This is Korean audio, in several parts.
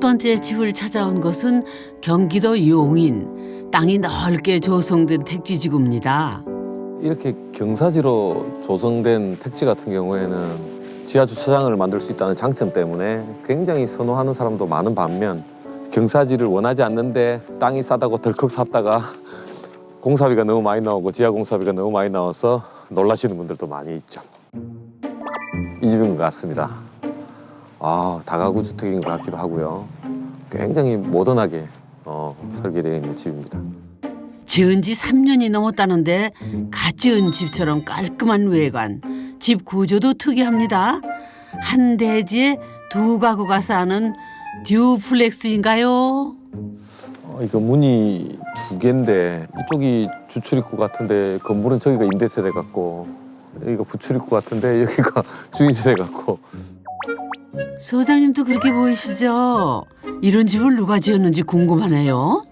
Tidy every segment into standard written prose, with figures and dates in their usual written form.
번째 집을 찾아온 곳은 경기도 용인. 땅이 넓게 조성된 택지지구입니다. 이렇게 경사지로 조성된 택지 같은 경우에는 지하 주차장을 만들 수 있다는 장점 때문에 굉장히 선호하는 사람도 많은 반면 경사지를 원하지 않는데 땅이 싸다고 덜컥 샀다가 공사비가 너무 많이 나오고 지하 공사비가 너무 많이 나와서 놀라시는 분들도 많이 있죠. 이 집인 것 같습니다. 다가구 주택인 것 같기도 하고요. 굉장히 모던하게 설계되어 있는 집입니다. 지은 지 3년이 넘었다는데 갓 지은 집처럼 깔끔한 외관, 집 구조도 특이합니다. 한 대지에 두 가구가 사는 듀플렉스인가요? 이거 문이 두 개인데 이쪽이 주출입구 같은데 건물은 저기가 임대세대 같고 여기가 부출입구 같은데 여기가 주인세대 같고. 소장님도 그렇게 보이시죠? 이런 집을 누가 지었는지 궁금하네요.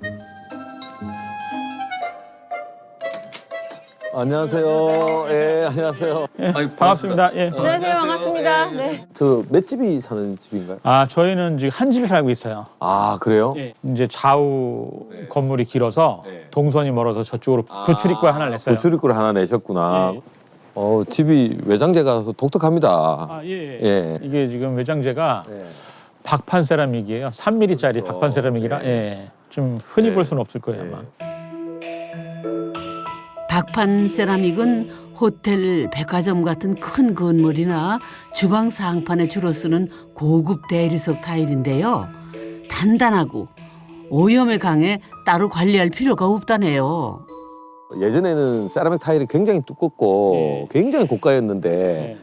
안녕하세요. 예, 안녕하세요. 예, 반갑습니다. 예. 안녕하세요. 반갑습니다. 네. 저 몇 집이 사는 집인가요? 저희는 지금 한 집에 살고 있어요. 그래요? 예. 이제 좌우 건물이 길어서 동선이 멀어서 저쪽으로 부출입구 하나를 냈어요. 부출입구를 하나 내셨구나. 예. 집이 외장재가 독특합니다. 예. 예. 이게 지금 외장재가 예. 박판 세라믹이에요. 3mm짜리 그렇죠. 박판 세라믹이라 좀 흔히 볼 수는 없을 거예요, 아마. 박판 세라믹은 호텔, 백화점 같은 큰 건물이나 주방 상판에 주로 쓰는 고급 대리석 타일인데요. 단단하고 오염에 강해 따로 관리할 필요가 없다네요. 예전에는 세라믹 타일이 굉장히 두껍고 굉장히 고가였는데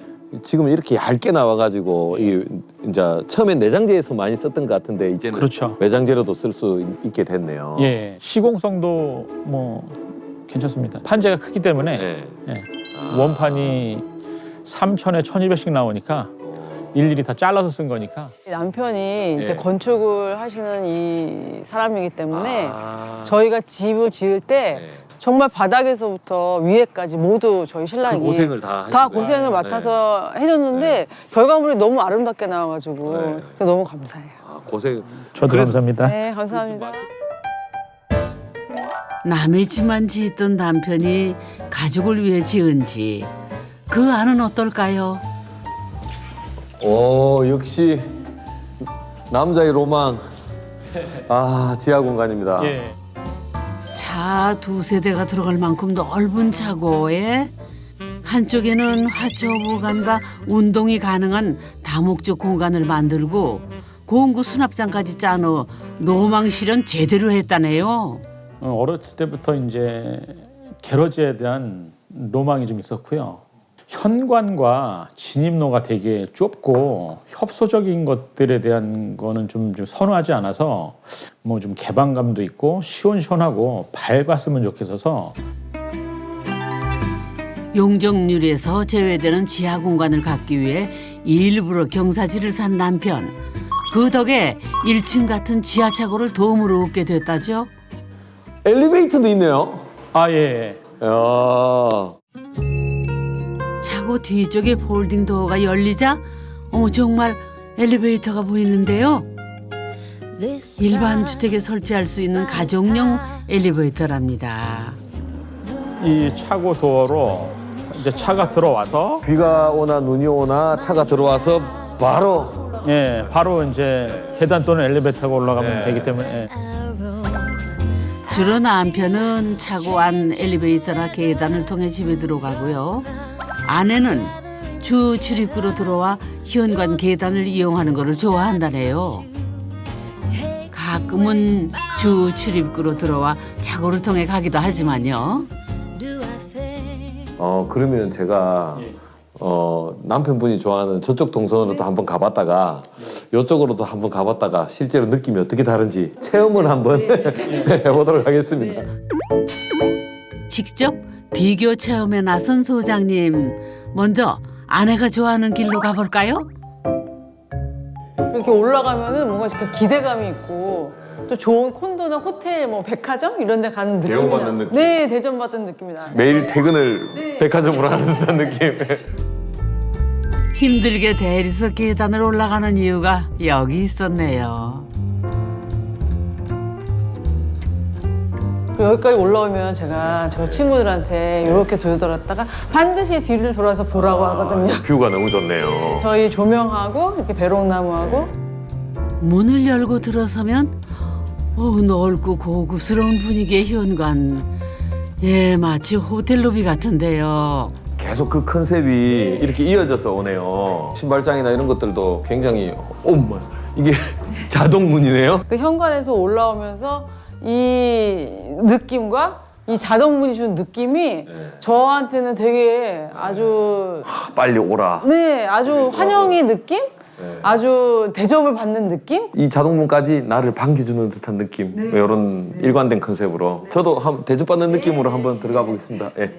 지금 이렇게 얇게 나와가지고 이제 처음엔 내장재에서 많이 썼던 것 같은데 이제는 그렇죠. 외장재로도 쓸 수 있게 됐네요. 예. 시공성도 괜찮습니다. 판재가 크기 때문에 원판이 3,000에 1,200씩 나오니까 일일이 다 잘라서 쓴 거니까. 남편이 이제 건축을 하시는 이 사람이기 때문에 저희가 집을 지을 때 정말 바닥에서부터 위에까지 모두 저희 신랑이 고생을 다 고생을 맡아서 해줬는데 결과물이 너무 아름답게 나와가지고 너무 감사해요. 고생. 저도 감사합니다. 네, 감사합니다. 남의 집만 짓던 남편이 가족을 위해 지은 집. 그 안은 어떨까요? 역시 남자의 로망. 지하 공간입니다. 예. 차 두 세대가 들어갈 만큼 넓은 차고에 한쪽에는 화초 보관과 운동이 가능한 다목적 공간을 만들고 공구 수납장까지 짜놓아 노망 실현 제대로 했다네요. 어렸을 때부터 이제 게러지에 대한 로망이 좀 있었고요. 현관과 진입로가 되게 좁고 협소적인 것들에 대한 거는 좀 선호하지 않아서 좀 개방감도 있고 시원시원하고 밝았으면 좋겠어서. 용적률에서 제외되는 지하 공간을 갖기 위해 일부러 경사지를 산 남편. 그 덕에 1층 같은 지하차고를 덤으로 얻게 됐다죠. 엘리베이터도 있네요. 예. 차고 뒤쪽에 폴딩 도어가 열리자 정말 엘리베이터가 보이는데요. 일반 주택에 설치할 수 있는 가정용 엘리베이터랍니다. 이 차고 도어로 이제 차가 들어와서 비가 오나 눈이 오나 차가 들어와서 바로 이제 계단 또는 엘리베이터가 올라가면 되기 때문에. 주로 남편은 차고 안 엘리베이터나 계단을 통해 집에 들어가고요. 아내는 주 출입구로 들어와 현관 계단을 이용하는 것을 좋아한다네요. 가끔은 주 출입구로 들어와 차고를 통해 가기도 하지만요. 그러면 제가 남편분이 좋아하는 저쪽 동선으로도 한번 가봤다가 이쪽으로도 한번 가봤다가 실제로 느낌이 어떻게 다른지 체험을 한번 해보도록 하겠습니다. 직접 비교 체험에 나선 소장님. 먼저 아내가 좋아하는 길로 가볼까요? 이렇게 올라가면은 뭔가 이렇게 기대감이 있고 또 좋은 콘도나 호텔, 백화점 이런 데 가는 느낌이 대우받는 느낌. 네, 대접받는 느낌이 나요. 매일 퇴근을 백화점으로 하는 듯한 느낌. 힘들게 대리석 계단을 올라가는 이유가 여기 있었네요. 그리고 여기까지 올라오면 제가 저 친구들한테 이렇게 돌아다가 반드시 뒤를 돌아서 보라고 하거든요. 뷰가 너무 좋네요. 저희 조명하고 이렇게 배롱나무하고 문을 열고 들어서면 넓고 고급스러운 분위기의 현관. 예, 마치 호텔 로비 같은데요. 계속 그 컨셉이 이렇게 이어져서 오네요. 신발장이나 이런 것들도 굉장히 엄마 이게 자동 문이네요. 그 현관에서 올라오면서 이 느낌과 이 자동문이 주는 느낌이 저한테는 되게 아주 빨리 오라. 네 아주 환영의 느낌? 아주 대접을 받는 느낌? 이 자동문까지 나를 반겨주는 듯한 느낌. 이런 일관된 컨셉으로 저도 대접받는 느낌으로 한번 들어가 보겠습니다. 예.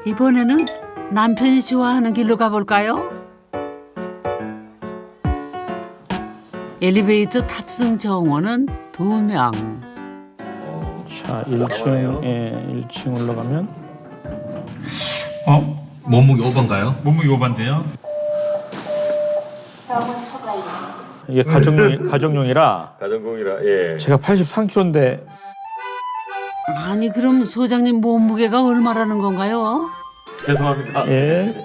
이번에는 남편이 좋아하는 길로 가볼까요? 엘리베이터 탑승 정원은 2명. 자, 1층, 예, 1층 올라가면 몸무게 5번가요? 몸무게 5반대요. 이게 가정용이라 가정공이라 예. 제가 83kg인데 아니 그럼 소장님 몸무게가 얼마라는 건가요? 죄송합니다. 예.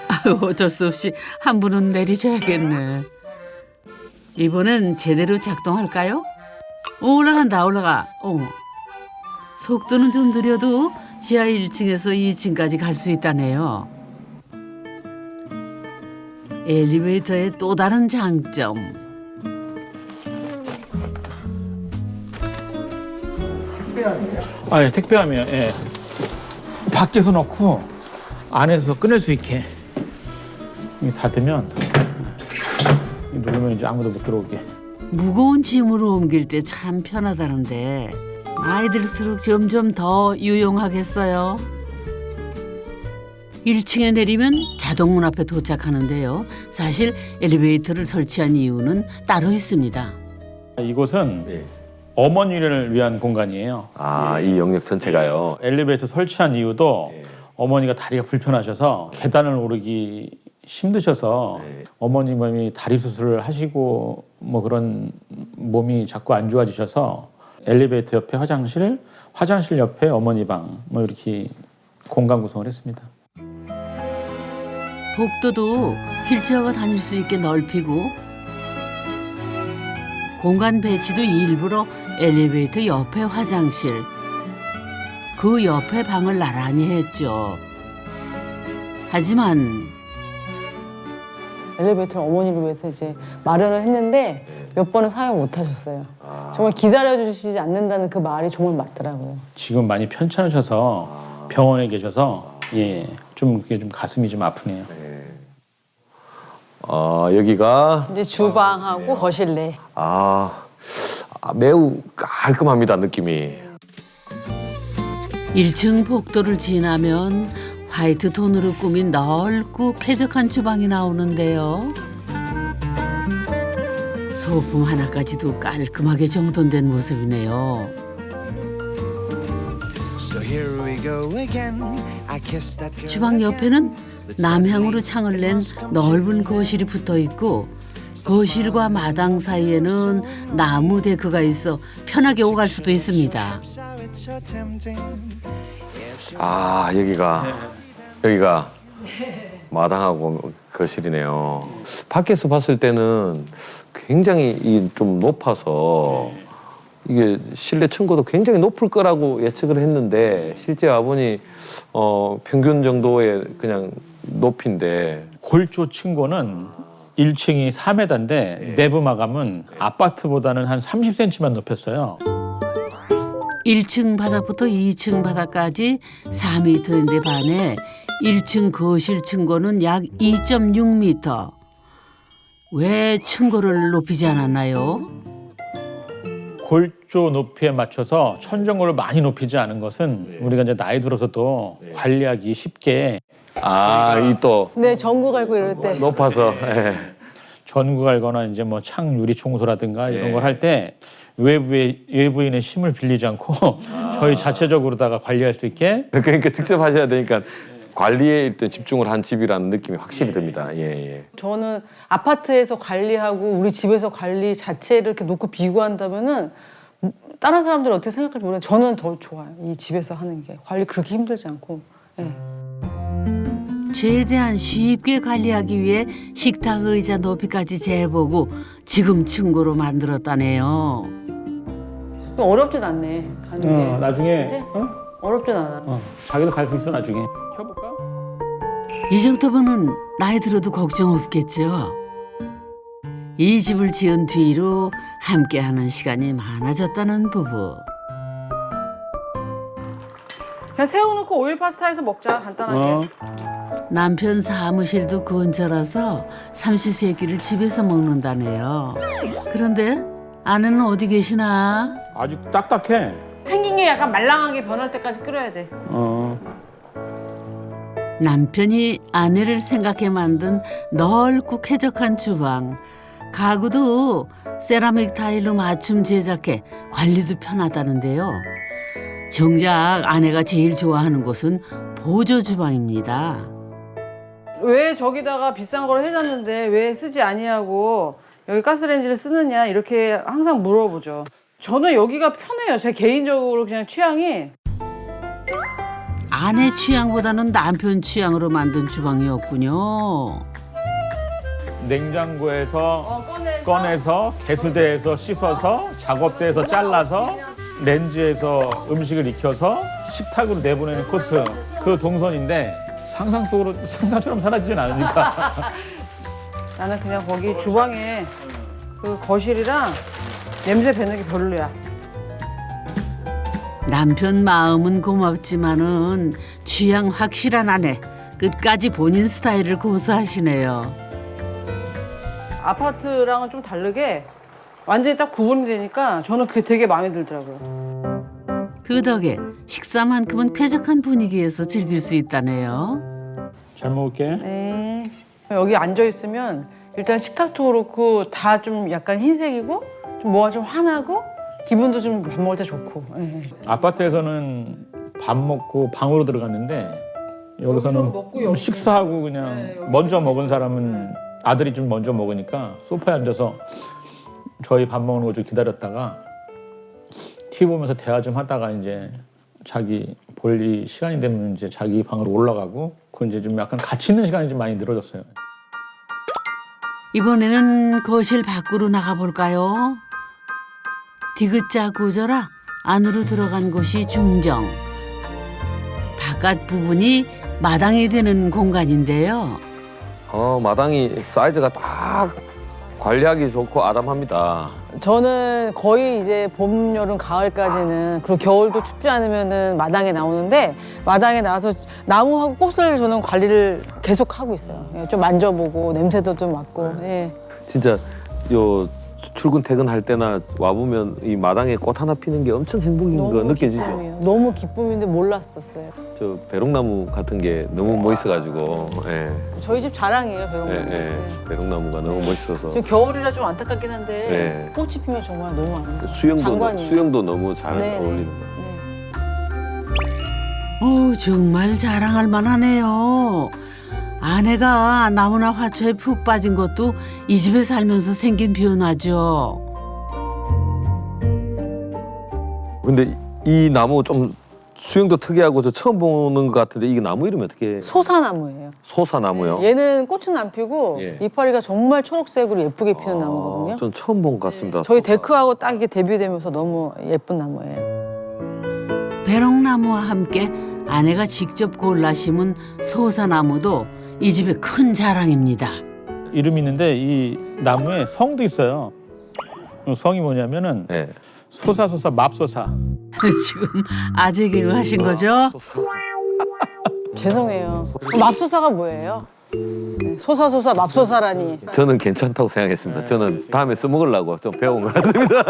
아유, 어쩔 수 없이 한 분은 내리셔야겠네. 이번엔 제대로 작동할까요? 올라간다 올라가. 속도는 좀 느려도 지하 1층에서 2층까지 갈 수 있다네요. 엘리베이터의 또 다른 장점. 예, 택배하면 예. 밖에서 넣고 안에서 꺼낼 수 있게 이게 닫으면 누르면 이제 아무도 못 들어오게. 무거운 짐으로 옮길 때 참 편하다는데 나이 들수록 점점 더 유용하겠어요. 1층에 내리면 자동문 앞에 도착하는데요. 사실 엘리베이터를 설치한 이유는 따로 있습니다. 이곳은 예. 어머니를 위한 공간이에요. 이 영역 전체가요. 엘리베이터 설치한 이유도 어머니가 다리가 불편하셔서 계단을 오르기 힘드셔서 어머니 몸이 다리 수술을 하시고 뭐 그런 몸이 자꾸 안 좋아지셔서 엘리베이터 옆에 화장실, 화장실 옆에 어머니 방 뭐 이렇게 공간 구성을 했습니다. 복도도 휠체어가 다닐 수 있게 넓히고 공간 배치도 일부러 엘리베이터 옆에 화장실, 그 옆에 방을 나란히 했죠. 하지만 엘리베이터를 어머니를 위해서 이제 마련을 했는데 몇 번은 사용 못 하셨어요. 정말 기다려주시지 않는다는 그 말이 정말 맞더라고요. 지금 많이 편찮으셔서 병원에 계셔서 예, 좀 그게 좀 가슴이 좀 아프네요. 여기가 이제 주방하고 거실내. 매우 깔끔합니다, 느낌이. 1층 복도를 지나면 화이트 톤으로 꾸민 넓고 쾌적한 주방이 나오는데요. 소품 하나까지도 깔끔하게 정돈된 모습이네요. 주방 옆에는 남향으로 창을 낸 넓은 거실이 붙어 있고 거실과 마당 사이에는 나무 데크가 있어 편하게 오갈 수도 있습니다. 여기가 마당하고 거실이네요. 밖에서 봤을 때는 굉장히 좀 높아서 이게 실내 층고도 굉장히 높을 거라고 예측을 했는데 실제 와보니 평균 정도의 그냥 높이인데 골조 층고는 1층이 4m인데 내부 마감은 아파트보다는 한 30cm만 높였어요. 1층 바닥부터 2층 바닥까지 4m인데 반해 1층 거실 층고는 약 2.6m. 왜 층고를 높이지 않았나요? 골조 높이에 맞춰서 천정고를 많이 높이지 않은 것은 우리가 이제 나이 들어서도 관리하기 쉽게 또 네, 전구 갈고 이럴 때. 높아서 전구 갈거나 이제 뭐 창 유리 청소라든가 이런 걸 할 때 외부인의 힘을 빌리지 않고 저희 자체적으로다가 관리할 수 있게 그러니까 직접 하셔야 되니까 관리에 일단 집중을 한 집이라는 느낌이 확실히 듭니다. 예. 저는 아파트에서 관리하고 우리 집에서 관리 자체를 이렇게 놓고 비교한다면은 다른 사람들은 어떻게 생각할지 모르겠는데 저는 더 좋아요. 이 집에서 하는 게 관리 그렇게 힘들지 않고. 네. 최대한 쉽게 관리하기 위해 식탁 의자 높이까지 재보고 지금 층고로 만들었다네요. 어렵진 않네 가는 게. 나중에 그치? 어렵진 않아. 자기도 갈 수 있어 나중에. 켜볼까? 이 정도면은 나이 들어도 걱정 없겠죠. 이 집을 지은 뒤로 함께하는 시간이 많아졌다는 부부. 그냥 새우 넣고 오일 파스타해서 먹자 간단하게. 남편 사무실도 근처라서 삼시세끼를 집에서 먹는다네요. 그런데 아내는 어디 계시나? 아주 딱딱해. 생긴 게 약간 말랑하게 변할 때까지 끓여야 돼. 남편이 아내를 생각해 만든 넓고 쾌적한 주방. 가구도 세라믹 타일로 맞춤 제작해 관리도 편하다는데요. 정작 아내가 제일 좋아하는 곳은 보조 주방입니다. 왜 저기다가 비싼 걸 해놨는데 왜 쓰지 아니하고 여기 가스레인지를 쓰느냐 이렇게 항상 물어보죠. 저는 여기가 편해요. 제 개인적으로 그냥 취향이. 아내 취향보다는 남편 취향으로 만든 주방이었군요. 냉장고에서 꺼내서 개수대에서 씻어서 작업대에서 잘라서 렌즈에서 음식을 익혀서 식탁으로 내보내는 코스 그 동선인데 상상처럼 사라지진 않으니까. 나는 그냥 거기 주방에 그 거실이랑 냄새 배는 게 별로야. 남편 마음은 고맙지만은 취향 확실한 아내. 끝까지 본인 스타일을 고수하시네요. 아파트랑은 좀 다르게 완전히 딱 구분이 되니까 저는 그게 되게 마음에 들더라고요. 그 덕에 식사만큼은 쾌적한 분위기에서 즐길 수 있다네요. 잘 먹을게. 네. 여기 앉아 있으면 일단 식탁도 그렇고 다 좀 약간 흰색이고 좀 뭐가 좀 환하고 기분도 좀 밥 먹을 때 좋고. 네. 아파트에서는 밥 먹고 방으로 들어갔는데 여기서는 먹고 여기 식사하고 그냥 네, 여기 먼저 먹은 사람은 아들이 좀 먼저 먹으니까 소파에 앉아서 저희 밥 먹는 거 좀 기다렸다가 TV 보면서 대화 좀 하다가 이제 자기 볼 시간이 되면 이제 자기 방으로 올라가고 그 이제 좀 약간 같이 있는 시간이 좀 많이 늘어졌어요. 이번에는 거실 밖으로 나가볼까요? 디귿자 구조라 안으로 들어간 곳이 중정. 바깥 부분이 마당이 되는 공간인데요. 마당이 사이즈가 딱 관리하기 좋고 아담합니다. 저는 거의 이제 봄, 여름, 가을까지는 그리고 겨울도 춥지 않으면은 마당에 나오는데 마당에 나와서 나무하고 꽃을 저는 관리를 계속 하고 있어요. 예, 좀 만져보고 냄새도 좀 맡고. 예. 진짜 요 출근 퇴근할 때나 와보면 이 마당에 꽃 하나 피는 게 엄청 행복인 거 느껴지죠? 기쁨이에요. 너무 기쁨인데 몰랐었어요. 저 배롱나무 같은 게 너무 멋있어가지고 저희 집 자랑이에요, 배우는. 배롱나무가 너무 멋있어서 지금 겨울이라 좀 안타깝긴 한데 네. 꽃이 피면 정말 너무 아름다워요. 장관이에요. 수영도 너무 잘 네, 네. 어울리는 거. 오, 정말 자랑할 만하네요. 아내가 나무나 화초에 푹 빠진 것도 이 집에 살면서 생긴 변화죠. 근데 이 나무 좀 수영도 특이하고 저 처음 보는 것 같은데 이게 나무 이름이 어떻게? 소사나무예요. 소사나무요? 얘는 꽃은 안 피고 예. 이파리가 정말 초록색으로 예쁘게 피는 나무거든요. 전 처음 본 것 같습니다. 저희 데크하고 딱 이게 데뷔되면서 너무 예쁜 나무예요. 배롱나무와 함께 아내가 직접 골라 심은 소사나무도 이 집의 큰 자랑입니다. 이름이 있는데 이 나무에 성도 있어요. 성이 뭐냐면은 네. 소사소사 맙소사. 지금 아재 개그 하신 거죠? 죄송해요. 맙소사가 뭐예요? 네, 소사소사 맙소사라니. 저는 괜찮다고 생각했습니다. 저는 다음에 써먹으려고 좀 배운 것 같습니다.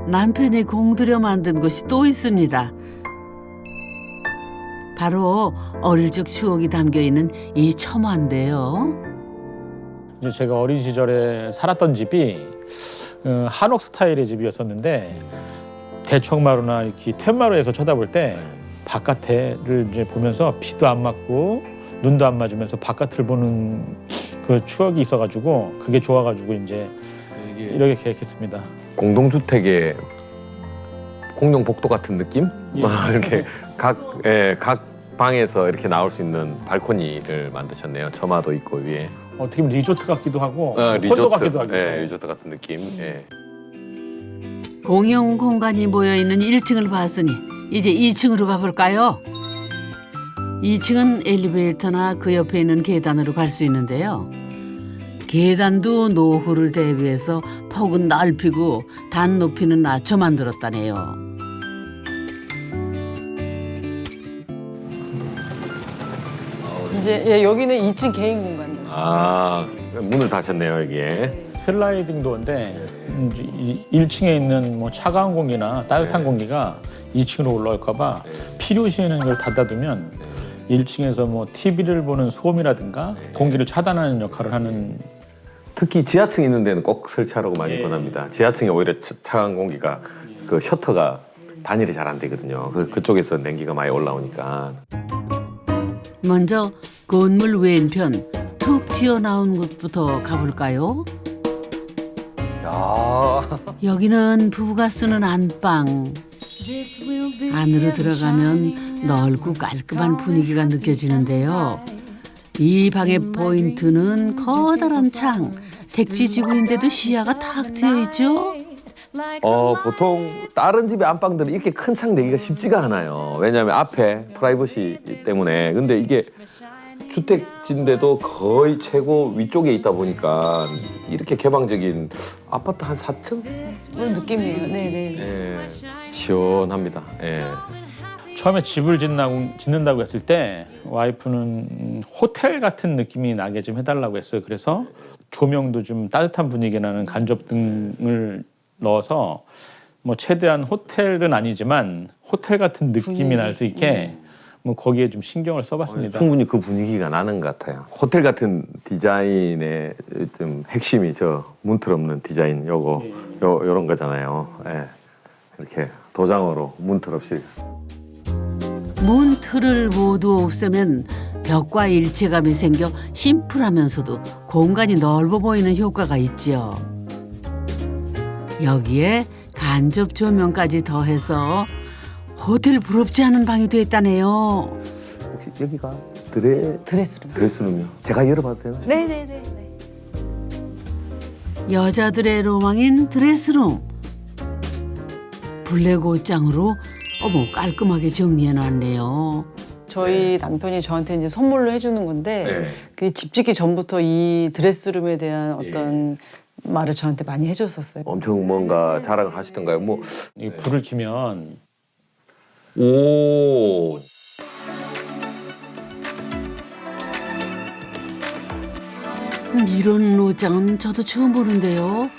남편이 공들여 만든 곳이 또 있습니다. 바로 어릴 적 추억이 담겨 있는 이 첨화인데요. 이제 제가 어린 시절에 살았던 집이 한옥 스타일의 집이었었는데 대청마루나 이렇게 텐마루에서 쳐다볼 때 바깥을 이제 보면서 비도 안 맞고 눈도 안 맞으면서 바깥을 보는 그 추억이 있어가지고 그게 좋아가지고 이제 이렇게 계획했습니다. 공동주택의 공용 복도 같은 느낌? 예. 막 이렇게 각 방에서 이렇게 나올 수 있는 발코니를 만드셨네요. 처마도 있고 위에. 어떻게 보면 리조트 같기도 하고 콘도 리조트, 같기도 하고. 리조트 같은 느낌. 예. 공용 공간이 모여 있는 1층을 봤으니 이제 2층으로 가볼까요? 2층은 엘리베이터나 그 옆에 있는 계단으로 갈 수 있는데요. 계단도 노후를 대비해서 폭은 넓히고 단 높이는 낮춰 만들었다네요. 이제 여기는 2층 개인 공간들. 아, 문을 닫혔네요, 여기에. 슬라이딩 도어인데 1층에 있는 뭐 차가운 공기나 따뜻한 공기가 2층으로 올라올까봐 필요시에는 이걸 닫아두면 1층에서 뭐 TV를 보는 소음이라든가 공기를 차단하는 역할을 하는. 특히 지하층 있는 데는 꼭 설치하라고 많이 권합니다. 지하층에 오히려 차가운 공기가 그 셔터가 단열이 잘 안 되거든요. 그쪽에서 냉기가 많이 올라오니까. 먼저 건물 왼편 툭 튀어나온 곳부터 가볼까요? 야, 여기는 부부가 쓰는 안방. 안으로 들어가면 넓고 깔끔한 분위기가 느껴지는데요. 이 방의 포인트는 커다란 창. 택지 지구인데도 시야가 탁 트여 있죠. 보통 다른 집의 안방들은 이렇게 큰 창 내기가 쉽지가 않아요. 왜냐하면 앞에 프라이버시 때문에. 근데 이게 주택지인데도 거의 최고 위쪽에 있다 보니까 이렇게 개방적인 아파트 한 4층? 그런 느낌이에요. 네네. 예, 시원합니다. 예. 처음에 집을 짓는다고 했을 때 와이프는 호텔 같은 느낌이 나게 좀 해달라고 했어요. 그래서 조명도 좀 따뜻한 분위기 나는 간접등을 넣어서 뭐 최대한 호텔은 아니지만 호텔 같은 느낌이 날 수 있게 뭐 거기에 좀 신경을 써봤습니다. 충분히 그 분위기가 나는 것 같아요. 호텔 같은 디자인의 좀 핵심이 저 문틀 없는 디자인 요런 거잖아요. 예. 이렇게 도장으로 문틀 없이. 문틀을 모두 없애면 벽과 일체감이 생겨 심플하면서도 공간이 넓어 보이는 효과가 있지요. 여기에 간접 조명까지 더해서 호텔 부럽지 않은 방이 됐다네요. 혹시 여기가 드레스룸. 드레스룸이요? 제가 열어봐도 되나요? 네네네. 여자들의 로망인 드레스룸. 블랙 옷장으로 깔끔하게 정리해놨네요. 저희 남편이 저한테 이제 선물로 해주는 건데 그 집 짓기 전부터 이 드레스룸에 대한 어떤 말을 저한테 많이 해줬었어요. 엄청 뭔가 자랑을 하시던가요? 뭐, 이 불을 켜면 오. 이런 옷장은 저도 처음 보는데요.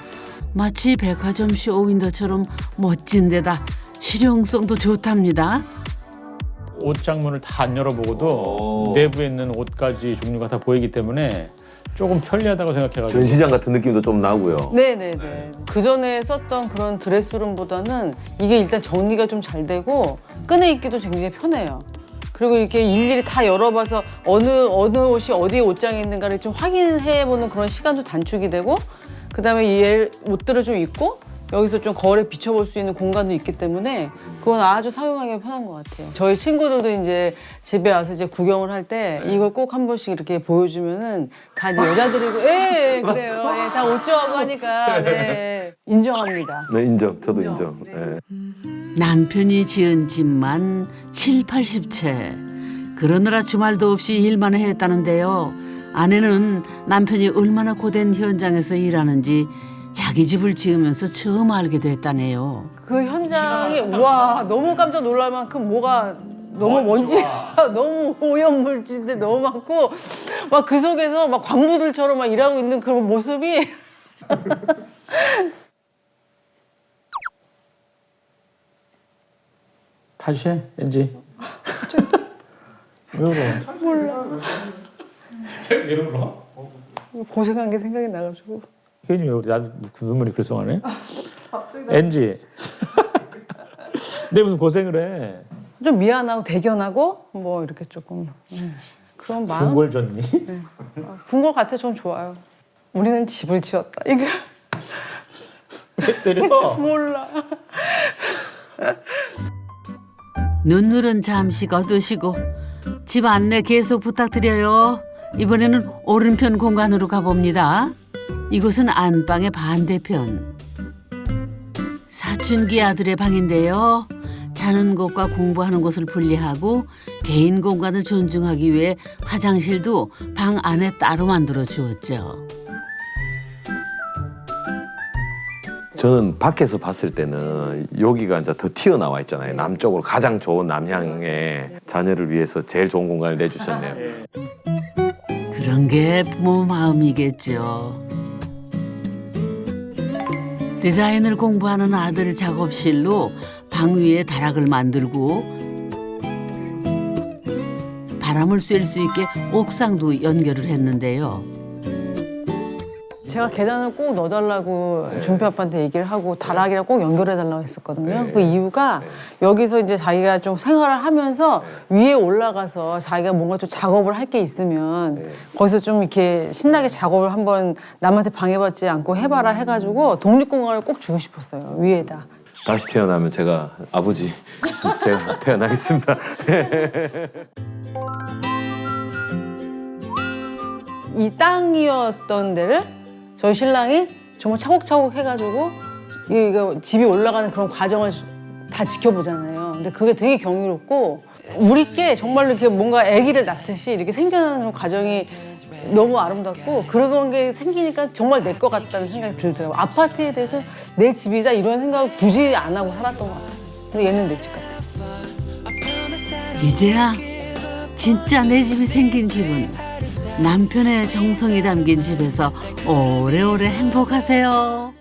마치 백화점 쇼윈도처럼 멋진 데다 실용성도 좋답니다. 옷장문을 다 안 열어보고도 내부에 있는 옷까지 종류가 다 보이기 때문에 조금 편리하다고 생각해가지고. 전시장 같은 느낌도 좀 나고요. 네네네. 그 전에 썼던 그런 드레스룸보다는 이게 일단 정리가 좀 잘 되고 끈에 입기도 굉장히 편해요. 그리고 이렇게 일일이 다 열어봐서 어느 옷이 어디에 옷장에 있는가를 좀 확인해보는 그런 시간도 단축이 되고 그다음에 이 옷들을 좀 입고 여기서 좀 거울에 비춰볼 수 있는 공간도 있기 때문에 그건 아주 사용하기 편한 것 같아요. 저희 친구들도 이제 집에 와서 이제 구경을 할 때 이걸 꼭 한 번씩 이렇게 보여주면은 다 이제 여자들이고, 예, 그래요. 예, 다 옷 좋아하고 하니까, 네. 인정합니다. 네, 인정. 저도 인정. 예. 남편이 지은 집만 7, 80채. 그러느라 주말도 없이 일만 했다는데요. 아내는 남편이 얼마나 고된 현장에서 일하는지 자기 집을 지으면서 처음 알게 됐다네요. 그 현장이, 와, 너무 깜짝 놀랄 만큼 뭐가 너무 먼지, 너무 오염물질들 너무 많고, 막 그 속에서 막 광부들처럼 막 일하고 있는 그런 모습이. 다시 해, 왠지. 왜 울어? 몰라. 왜 울어? 고생한 게 생각이 나가지고. 괜히 왜 울어? 나도 눈물이 글썽하네. 엔지. 내 무슨 고생을 해. 좀 미안하고 대견하고 뭐 이렇게 조금 그런 마음. 궁궐 졌니? 궁궐 같아 좀 좋아요. 우리는 집을 지었다. 이거 때려? 몰라. 눈물은 잠시 거두시고 집 안내 계속 부탁드려요. 이번에는 오른편 공간으로 가봅니다. 이곳은 안방의 반대편. 사춘기 아들의 방인데요. 자는 곳과 공부하는 곳을 분리하고 개인 공간을 존중하기 위해 화장실도 방 안에 따로 만들어 주었죠. 저는 밖에서 봤을 때는 여기가 이제 더 튀어나와 있잖아요. 남쪽으로 가장 좋은 남향의 자녀를 위해서 제일 좋은 공간을 내주셨네요. 그런 게 부모 마음이겠죠. 디자인을 공부하는 아들 작업실로 방 위에 다락을 만들고 바람을 쐴 수 있게 옥상도 연결을 했는데요. 제가 계단을 꼭 넣어달라고 준표 아빠한테 얘기를 하고 다락이랑 꼭 연결해달라고 했었거든요. 그 이유가 여기서 이제 자기가 좀 생활을 하면서 위에 올라가서 자기가 뭔가 좀 작업을 할 게 있으면 거기서 좀 이렇게 신나게 작업을 한번 남한테 방해받지 않고 해봐라 해가지고 독립공간을 꼭 주고 싶었어요. 위에다. 다시 태어나면 제가 아버지 제가 태어나겠습니다. 이 땅이었던 데를 저희 신랑이 정말 차곡차곡 해가지고 이거 집이 올라가는 그런 과정을 다 지켜보잖아요. 근데 그게 되게 경이롭고 우리께 정말로 이렇게 뭔가 아기를 낳듯이 이렇게 생겨나는 그런 과정이 너무 아름답고 그런 게 생기니까 정말 내 것 같다는 생각이 들더라고요. 아파트에 대해서 내 집이다 이런 생각을 굳이 안 하고 살았던 것 같아요. 근데 얘는 내 집 같아. 이제야 진짜 내 집이 생긴 기분. 남편의 정성이 담긴 집에서 오래오래 행복하세요.